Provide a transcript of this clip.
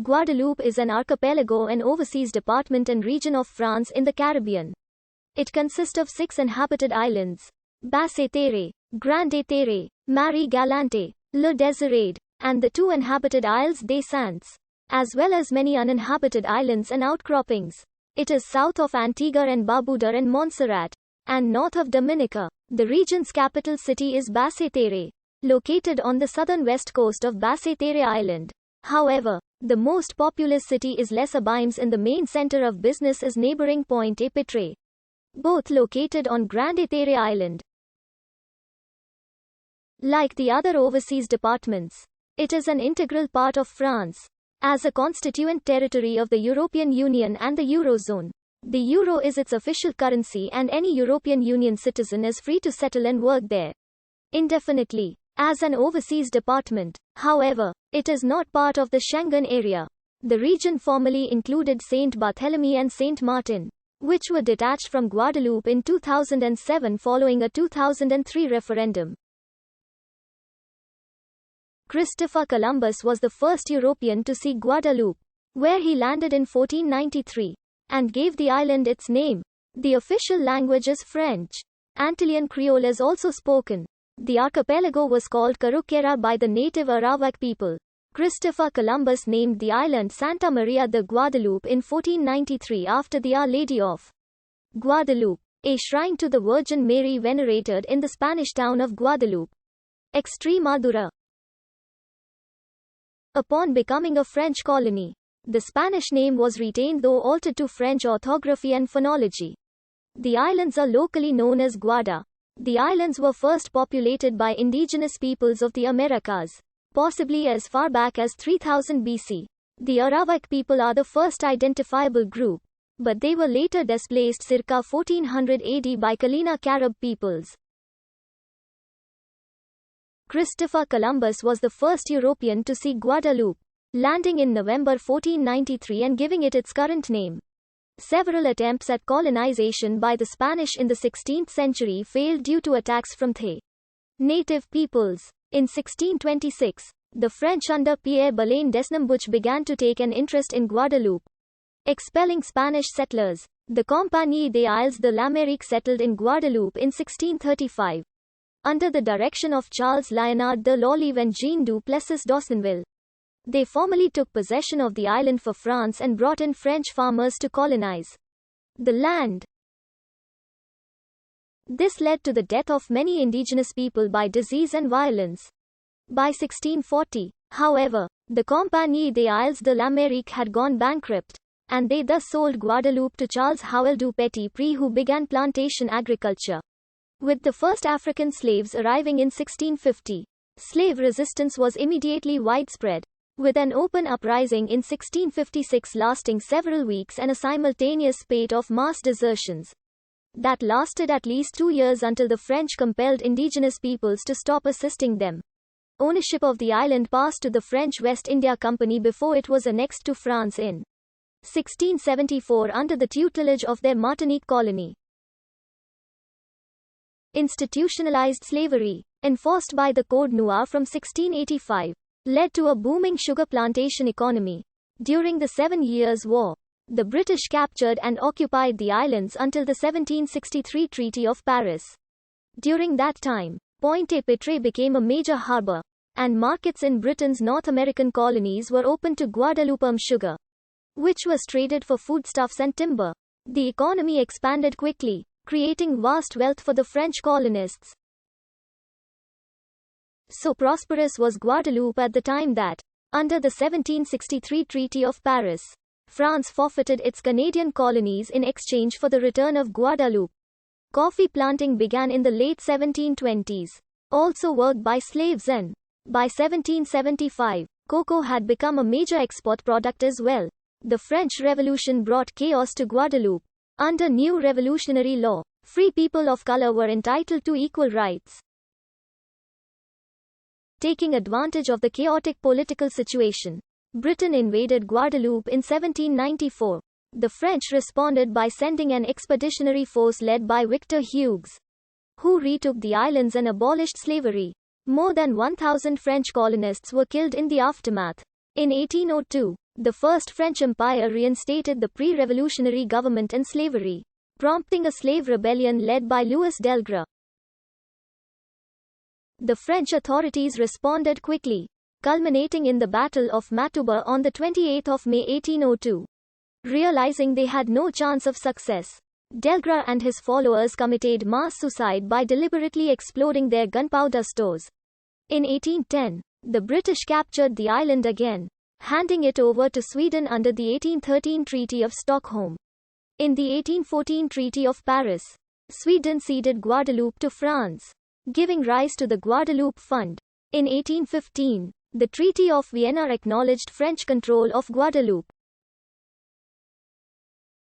Guadeloupe is an archipelago and overseas department and region of France in the Caribbean. It consists of 6 inhabited islands: Basse-Terre, Grande-Terre, Marie-Galante, Le Désirade, and the 2 inhabited Isles des Saints, as well as many uninhabited islands and outcroppings. It is south of Antigua and Barbuda and Montserrat, and north of Dominica. The region's capital city is Basse-Terre, located on the southern west coast of Basse-Terre Island. However, the most populous city is Les Abymes, and the main center of business is neighboring Pointe-et-Pitre, both located on Grande-Terre Island. Like the other overseas departments, it is an integral part of France, as a constituent territory of the European Union and the Eurozone. The euro is its official currency, and any European Union citizen is free to settle and work there indefinitely as an overseas department. However, it is not part of the Schengen area. The region formerly included Saint Barthélemy and Saint Martin, which were detached from Guadeloupe in 2007 following a 2003 referendum. Christopher Columbus was the first European to see Guadeloupe, where he landed in 1493, and gave the island its name. The official language is French. Antillean Creole is also spoken. The archipelago was called Caruquera by the native Arawak people. Christopher Columbus named the island Santa Maria de Guadeloupe in 1493 after the Our Lady of Guadeloupe, a shrine to the Virgin Mary venerated in the Spanish town of Guadeloupe, Extremadura. Upon becoming a French colony, the Spanish name was retained though altered to French orthography and phonology. The islands are locally known as Guada. The islands were first populated by indigenous peoples of the Americas, possibly as far back as 3000 BC. The Arawak people are the first identifiable group, but they were later displaced circa 1400 AD by Kalina Carib peoples. Christopher Columbus was the first European to see Guadeloupe, landing in November 1493 and giving it its current name. Several attempts at colonization by the Spanish in the 16th century failed due to attacks from the native peoples. In 1626, the French under Pierre Balain d'Esnambuch began to take an interest in Guadeloupe, expelling Spanish settlers. The Compagnie des Isles de l'Amérique settled in Guadeloupe in 1635, under the direction of Charles Léonard de Lolive and Jean du Plessis d'Aussonville. They formally took possession of the island for France and brought in French farmers to colonize the land. This led to the death of many indigenous people by disease and violence. By 1640, however, the Compagnie des Isles de l'Amérique had gone bankrupt, and they thus sold Guadeloupe to Charles Howell du Petit-Pré, who began plantation agriculture. With the first African slaves arriving in 1650, slave resistance was immediately widespread, with an open uprising in 1656 lasting several weeks and a simultaneous spate of mass desertions that lasted at least 2 years until the French compelled indigenous peoples to stop assisting them. Ownership of the island passed to the French West India Company before it was annexed to France in 1674 under the tutelage of their Martinique colony. Institutionalized slavery, enforced by the Code Noir from 1685, led to a booming sugar plantation economy. During the 7 Years' War, the British captured and occupied the islands until the 1763 Treaty of Paris. During that time, Pointe-et-Pitre became a major harbor, and markets in Britain's North American colonies were open to Guadeloupe sugar, which was traded for foodstuffs and timber. The economy expanded quickly, creating vast wealth for the French colonists. So prosperous was Guadeloupe at the time that, under the 1763 Treaty of Paris, France forfeited its Canadian colonies in exchange for the return of Guadeloupe. Coffee planting began in the late 1720s, also worked by slaves, and by 1775, cocoa had become a major export product as well. The French Revolution brought chaos to Guadeloupe. Under new revolutionary law, free people of color were entitled to equal rights. Taking advantage of the chaotic political situation, Britain invaded Guadeloupe in 1794. The French responded by sending an expeditionary force led by Victor Hughes, who retook the islands and abolished slavery. More than 1,000 French colonists were killed in the aftermath. In 1802, The First French Empire reinstated the pre-revolutionary government and slavery, prompting a slave rebellion led by Louis Delgras. The French authorities responded quickly, culminating in the Battle of Matouba on 28 May 1802. Realizing they had no chance of success, Delgras and his followers committed mass suicide by deliberately exploding their gunpowder stores. In 1810, the British captured the island again, handing it over to Sweden under the 1813 Treaty of Stockholm. In the 1814 Treaty of Paris, Sweden ceded Guadeloupe to France, giving rise to the Guadeloupe Fund. In 1815, the Treaty of Vienna acknowledged French control of Guadeloupe.